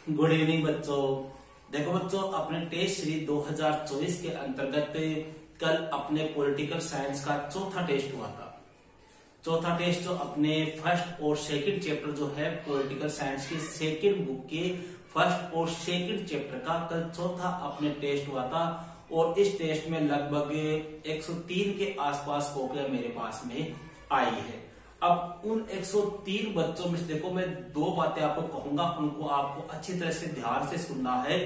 Good evening बच्चों। देखो बच्चों, अपने टेस्ट सीरीज 2024 के अंतर्गत कल अपने पॉलिटिकल साइंस का चौथा टेस्ट हुआ था। चौथा टेस्ट जो अपने फर्स्ट और सेकंड चैप्टर जो है पॉलिटिकल साइंस की सेकंड बुक के फर्स्ट और सेकंड चैप्टर का कल चौथा अपने टेस्ट हुआ था। और इस टेस्ट में लगभग 103 के आसपास कॉपियां मेरे पास में आई है। अब उन 103 बच्चों में से देखो, मैं दो बातें आपको कहूंगा, उनको आपको अच्छी तरह से ध्यान से सुनना है।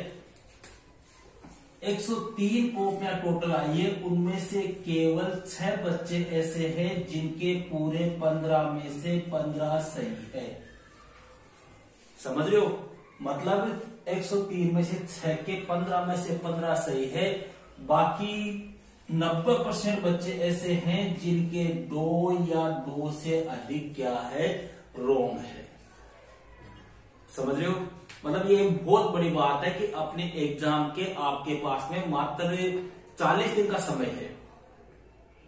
103 कॉपियां टोटल आई है, उनमें से केवल 6 बच्चे ऐसे हैं जिनके पूरे 15 में से 15 सही है। समझ रहे हो? मतलब 103 में से 6 के 15 में से 15 सही है। बाकी 90% बच्चे ऐसे हैं जिनके 2 या 2 से अधिक क्या है, रॉन्ग है। समझ रहे हो? मतलब ये बहुत बड़ी बात है कि अपने एग्जाम के आपके पास में मात्र 40 दिन का समय है।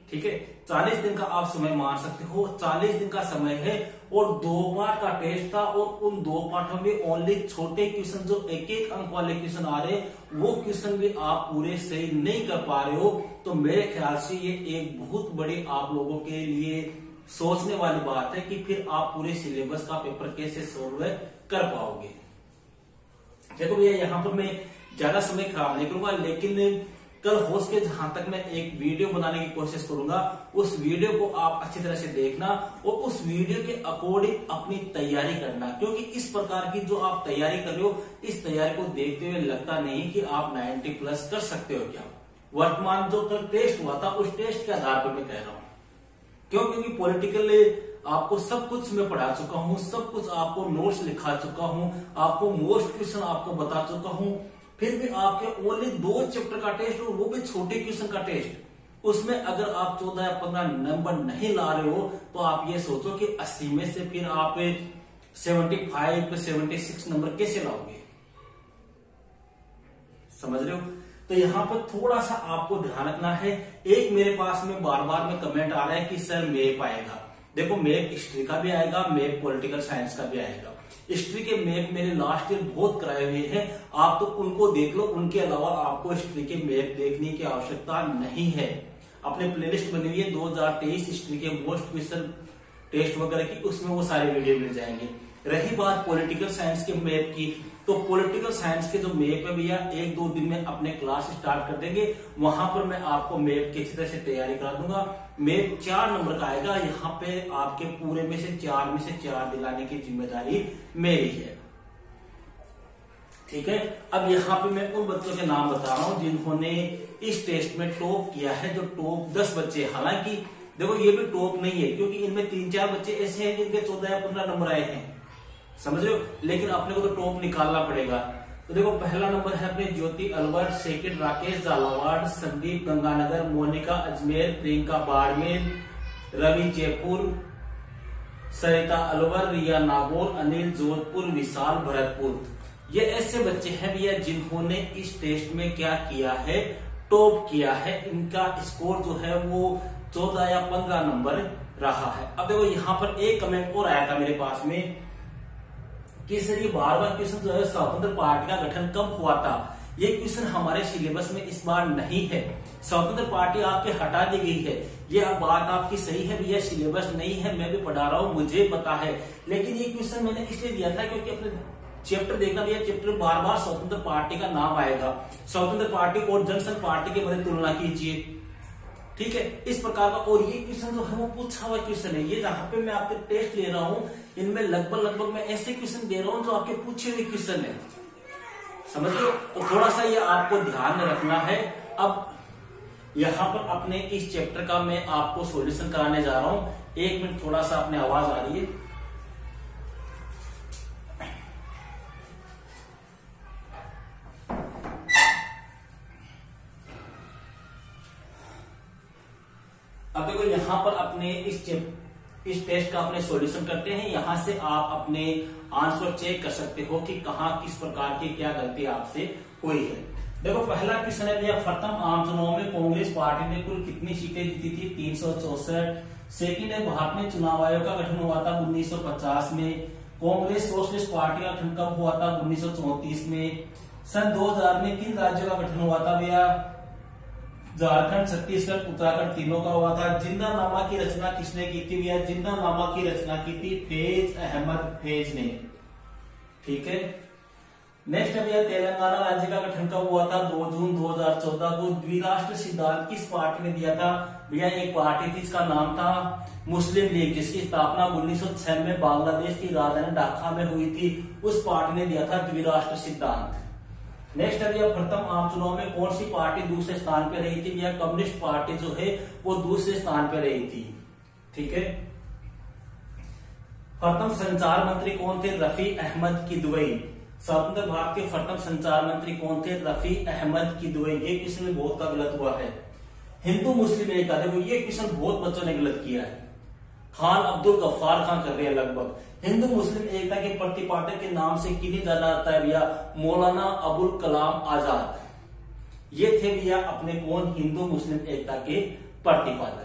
ठीक है, 40 दिन का आप समय मान सकते हो। 40 दिन का समय है और 2 पार्ट का टेस्ट था और उन 2 पार्टों में ओनली छोटे क्वेश्चन जो एक एक अंक वाले क्वेश्चन आ रहे वो क्वेश्चन भी आप पूरे सही नहीं कर पा रहे हो। तो मेरे ख्याल से ये एक बहुत बड़ी आप लोगों के लिए सोचने वाली बात है कि फिर आप पूरे सिलेबस का पेपर कैसे सोल्व कर पाओगे। देखो भैया, यहाँ पर मैं ज्यादा समय खराब नहीं करूंगा, लेकिन कल हो सके जहां तक मैं एक वीडियो बनाने की कोशिश करूंगा, उस वीडियो को आप अच्छी तरह से देखना और उस वीडियो के अकॉर्डिंग अपनी तैयारी करना। क्योंकि इस प्रकार की जो आप तैयारी कर रहे हो, इस तैयारी को देखते हुए लगता नहीं कि आप 90 प्लस कर सकते हो। क्या वर्तमान जो कल टेस्ट हुआ था उस टेस्ट के आधार पर मैं कह रहा हूं। क्यों? क्योंकि पॉलिटिकल आपको सब कुछ मैं पढ़ा चुका हूं, सब कुछ आपको नोट्स लिखा चुका हूं, आपको मोस्ट क्वेश्चन आपको बता चुका हूं। फिर भी आपके ओनली 2 चैप्टर का टेस्ट और वो भी छोटे क्वेश्चन का टेस्ट, उसमें अगर आप 14 या 15 नंबर नहीं ला रहे हो तो आप ये सोचो कि 80 में से फिर आप 75 76 नंबर कैसे लाओगे। समझ रहे हो? तो यहां पर थोड़ा सा आपको ध्यान रखना है। एक मेरे पास में बार बार में कमेंट आ रहा है कि सर मैप आएगा। देखो, मैप हिस्ट्री का भी आएगा, मैप पॉलिटिकल साइंस का भी आएगा। हिस्ट्री के मैप मैंने लास्ट ईयर बहुत कराए हुए हैं, आप तो उनको देख लो। उनके अलावा आपको हिस्ट्री के मैप देखने की आवश्यकता नहीं है। अपने प्लेलिस्ट बनी हुई है 2023 हिस्ट्री के मोस्ट क्वेश्चन टेस्ट वगैरह की, उसमें वो सारे वीडियो मिल जाएंगे। रही बात पॉलिटिकल साइंस के मैप की, तो पॉलिटिकल साइंस के जो मैप है भैया 1-2 दिन में अपने क्लास स्टार्ट कर देंगे। वहां पर मैं आपको मैप की अच्छी तरह से तैयारी करा दूंगा। मैप 4 नंबर का आएगा। यहाँ पे आपके पूरे में से 4 दिलाने की जिम्मेदारी मेरी है। ठीक है, अब यहाँ पे मैं उन बच्चों के नाम बता रहा हूं जिन्होंने इस टेस्ट में टॉप किया है। जो टॉप 10 बच्चे, हालांकि देखो ये भी टॉप नहीं है क्योंकि इनमें 3-4 बच्चे ऐसे हैं जिनके 14 या 15 नंबर आए हैं। समझ रहे हो? लेकिन अपने को तो टॉप निकालना पड़ेगा। तो देखो, पहला नंबर है अपने ज्योति अलवर, सेकंड राकेश झालावाड़, संदीप गंगानगर, मोनिका अजमेर, प्रियंका बाड़मेर, रवि जयपुर, सरिता अलवर, रिया नागौर, अनिल जोधपुर, विशाल भरतपुर। ये ऐसे बच्चे हैं भैया जिन्होंने इस टेस्ट में क्या किया है, टॉप किया है। इनका स्कोर जो है वो 14 या 15 नंबर रहा है। अब देखो, यहाँ पर एक कमेंट और आया था मेरे पास में कि सर ये बार क्वेश्चन जो है स्वतंत्र पार्टी का गठन कब हुआ था, ये क्वेश्चन हमारे सिलेबस में इस बार नहीं है। स्वतंत्र पार्टी आपके हटा दी गई है। ये बात आपकी सही है भैया, सिलेबस नहीं है, मैं भी पढ़ा रहा हूं, मुझे पता है। लेकिन ये क्वेश्चन मैंने इसलिए दिया था क्योंकि अपने चैप्टर देखना भैया, चैप्टर बार बार स्वतंत्र पार्टी का नाम आएगा। स्वतंत्र पार्टी और जनसंघ पार्टी के मध्य तुलना कीजिए। ठीक है, इस प्रकार का। और ये क्वेश्चन जो है वो पूछा हुआ क्वेश्चन है। ये जहां पे मैं आपके टेस्ट ले रहा हूं, इनमें लगभग मैं ऐसे क्वेश्चन दे रहा हूं जो आपके पूछे हुए क्वेश्चन है। समझ लो? तो थोड़ा सा ये आपको ध्यान में रखना है। अब यहां पर अपने इस चैप्टर का मैं आपको सॉल्यूशन कराने जा रहा हूं। 1 मिनट, थोड़ा सा अपने आवाज आ रही है। अब देखो, यहां पर अपने इस टेस्ट का अपने सॉल्यूशन करते हैं। यहां से आप अपने आंसर चेक कर सकते हो कि कहां किस प्रकार की क्या गलती आपसे हुई है। देखो, पहला क्वेश्चन है भैया, प्रथम आम चुनाव में कांग्रेस पार्टी ने कुल कितनी सीटें जीती थी? 364। सेकंड है, भारत में चुनाव आयोग का गठन हुआ था 1950 में। कांग्रेस सोशलिस्ट पार्टी का गठन कब हुआ था? 1934 में। सन 2000 में किन राज्यों का गठन हुआ था भैया? झारखंड, छत्तीसगढ़, उत्तराखंड, तीनों का हुआ था। जिंदानामा की रचना किसने की थी भैया? जिंदानामा की रचना की थी फैज अहमद फैज ने। ठीक है, नेक्स्ट है भैया तेलंगाना राज्य का गठन कब हुआ था? 2 जून 2014 को। द्विराष्ट्र सिद्धांत किस पार्टी ने दिया था भैया? एक पार्टी थी, इसका नाम था मुस्लिम लीग, जिसकी स्थापना 1906 में बांग्लादेश की राजधानी ढाका में हुई थी। उस पार्टी ने दिया था द्विराष्ट्र सिद्धांत। नेक्स्ट है भैया प्रथम आम चुनाव में कौन सी पार्टी दूसरे स्थान पे रही थी भैया? कम्युनिस्ट पार्टी जो है वो दूसरे स्थान पे रही थी। ठीक है, प्रथम संचार मंत्री कौन थे? रफी अहमद किदवई। स्वतंत्र भारत के प्रथम संचार मंत्री कौन थे? रफी अहमद किदवई। ये क्वेश्चन में बहुत का गलत हुआ है। हिंदू मुस्लिम एकता, देखो ये क्वेश्चन बहुत बच्चों ने गलत किया है। खान अब्दुल गफ्फार खान कर रहे हैं लगभग। हिंदू मुस्लिम एकता के प्रतिपादक के नाम से किन्हें जाना जाता है भैया? मौलाना अबुल कलाम आजाद। ये थे भैया अपने कौन? हिंदू मुस्लिम एकता के प्रतिपादक।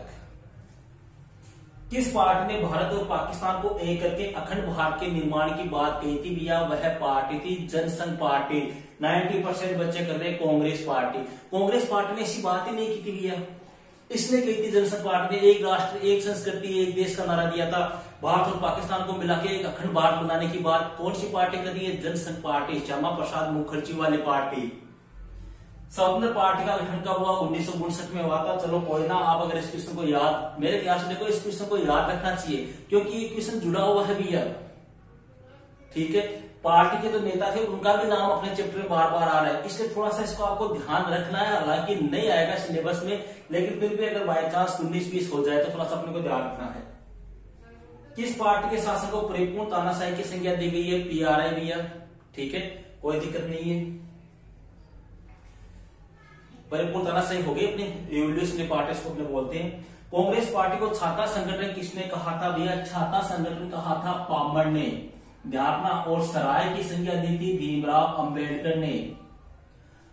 किस पार्टी ने भारत और पाकिस्तान को एक करके अखंड भारत के निर्माण की बात कही थी भैया? वह पार्टी थी जनसंघ पार्टी। 90% बच्चे कर रहे कांग्रेस पार्टी। कांग्रेस पार्टी ने ऐसी बात ही नहीं की थी भैया, इसने कही थी जनसंघ पार्टी ने एक राष्ट्र एक संस्कृति एक देश का नारा दिया था। भारत और पाकिस्तान को मिला के एक अखंड भारत बनाने की बात कौन सी पार्टी कर रही है? जनसंघ पार्टी, श्यामा प्रसाद मुखर्जी वाली पार्टी। स्वतंत्र पार्टी का गठन कब हुआ? 1959 में हुआ था। चलो कोई ना, आप अगर इस क्वेश्चन को याद, मेरे ख्याल से देखो इस क्वेश्चन को याद रखना चाहिए क्योंकि ये क्वेश्चन जुड़ा हुआ है भैया। ठीक है, पार्टी के जो नेता थे उनका भी नाम अपने चैप्टर में बार बार आ रहा है, इसलिए थोड़ा सा इसको आपको ध्यान रखना है। हालांकि नहीं आएगा सिलेबस में, लेकिन फिर भी अगर बाय चांस 19-20 हो जाए तो थोड़ा सा अपने को ध्यान रखना है। किस पार्टी के शासन को परिपूर्ण तानाशाही की संज्ञा दी गई है? PRI भैया। ठीक है, कोई दिक्कत नहीं है, परिपूर्ण तानाशाही हो गई अपनी रिवोल्यूशनरी पार्टी को अपने बोलते हैं। कांग्रेस पार्टी को छाता संगठन किसने कहा था भैया? छाता संगठन कहा था पामर ने। ध्यान, और सराय की संज्ञा दी थी भीमराव अंबेडकर ने।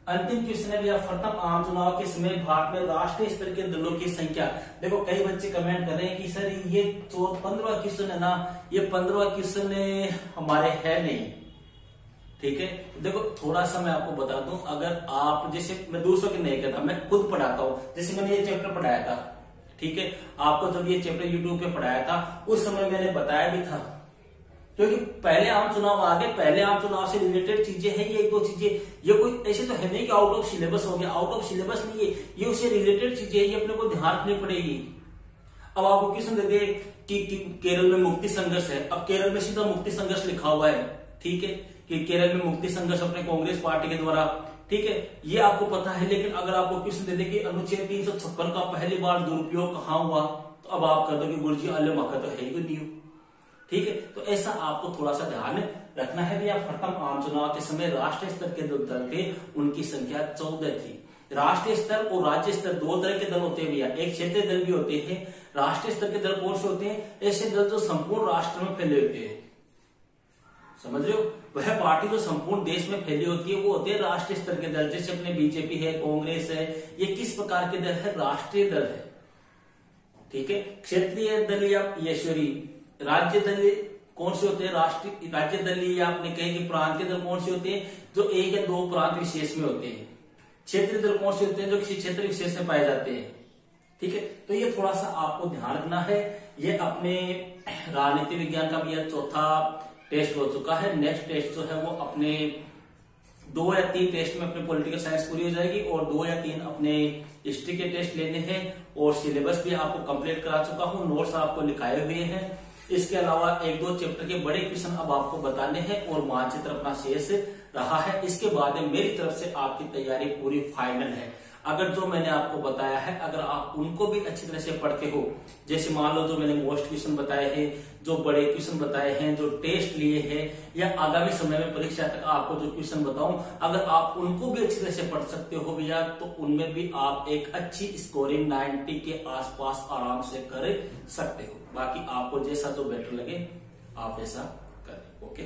अंतिम क्वेश्चन है भैया प्रथम आम चुनाव के समय भारत में राष्ट्रीय स्तर के दलों की संख्या। देखो कई बच्चे कमेंट कर रहे हैं कि सर ये 15वां क्वेश्चन है ना, ये 15वां क्वेश्चन हमारे है नहीं। ठीक है, देखो थोड़ा सा मैं आपको बता दूं, अगर आप जैसे मैं दूसरों की नहीं कहता, मैं खुद पढ़ाता हूं। जैसे मैंने ये चैप्टर पढ़ाया था, ठीक है, आपको जब ये चैप्टर यूट्यूब पे पढ़ाया था उस समय मैंने बताया भी था, क्योंकि पहले आम चुनाव आ गए, पहले आम चुनाव से रिलेटेड चीजें हैं ये एक दो चीजें, ये कोई ऐसे तो है नहीं कि आउट ऑफ सिलेबस हो गया, आउट ऑफ सिलेबस नहीं है, ये उससे रिलेटेड चीजें ये अपने को ध्यान रखनी पड़ेगी। अब आपको क्वेश्चन दे दे कि केरल में मुक्ति संघर्ष है, अब केरल में सीधा मुक्ति संघर्ष लिखा हुआ है, ठीक है, कि केरल में मुक्ति संघर्ष अपने कांग्रेस पार्टी के द्वारा, ठीक है, ये आपको पता है। लेकिन अगर आपको क्वेश्चन दे दे कि अनुच्छेद 356 का पहली बार दुरुपयोग कहां हुआ, तो अब आप कर दो कि गुरुजी अल्लाह का तो है ही नहीं, ठीक है। तो ऐसा आपको थोड़ा सा ध्यान रखना है भैया। प्रथम आम चुनाव के समय राष्ट्रीय स्तर के जो दल थे उनकी संख्या 14 थी। राष्ट्रीय स्तर और राज्य स्तर दो तरह के दल होते हैं भैया, एक क्षेत्रीय दल भी होते हैं। राष्ट्रीय स्तर के दल कौन से होते हैं? ऐसे दल जो संपूर्ण राष्ट्र में फैले होते हैं, समझ रहे हो, वह पार्टी जो संपूर्ण देश में फैली होती है वो होते हैं राष्ट्रीय स्तर के दल। जैसे अपने बीजेपी है, कांग्रेस है, ये किस प्रकार के दल है? राष्ट्रीय दल है, ठीक है। क्षेत्रीय दल या यशोरी राज्य दल कौन से होते हैं? राष्ट्रीय राज्य दल या आपने कहे कि प्रांतीय दल कौन से होते हैं? जो एक या दो प्रांत विशेष में होते हैं। क्षेत्रीय दल कौन से होते हैं? जो किसी क्षेत्र विशेष में पाए जाते हैं, ठीक है। तो ये थोड़ा सा आपको ध्यान रखना है। ये अपने राजनीति विज्ञान का भी यह चौथा टेस्ट हो चुका है। नेक्स्ट टेस्ट जो है वो अपने 2 या 3 टेस्ट में अपने पॉलिटिकल साइंस पूरी हो जाएगी और 2 या 3 अपने हिस्ट्री के टेस्ट लेने हैं और सिलेबस भी आपको कंप्लीट करा चुका हूं, नोट्स आपको लिखाए हुए हैं। इसके अलावा 1-2 चैप्टर के बड़े क्वेश्चन अब आपको बताने हैं और मानचित्र अपना शेष रहा है। इसके बाद मेरी तरफ से आपकी तैयारी पूरी फाइनल है। अगर जो मैंने आपको बताया है अगर आप उनको भी अच्छी तरह से पढ़ते हो, जैसे मान लो जो मैंने मोस्ट क्वेश्चन बताए हैं, जो बड़े क्वेश्चन बताए हैं, जो टेस्ट लिए हैं या आगामी समय में परीक्षा तक आपको जो क्वेश्चन बताऊं, अगर आप उनको भी अच्छी तरह से पढ़ सकते हो भैया तो उनमें भी आप एक अच्छी स्कोरिंग 90 के आसपास आराम से कर सकते हो। बाकी आपको जैसा जो बेटर लगे आप ऐसा करें। ओके।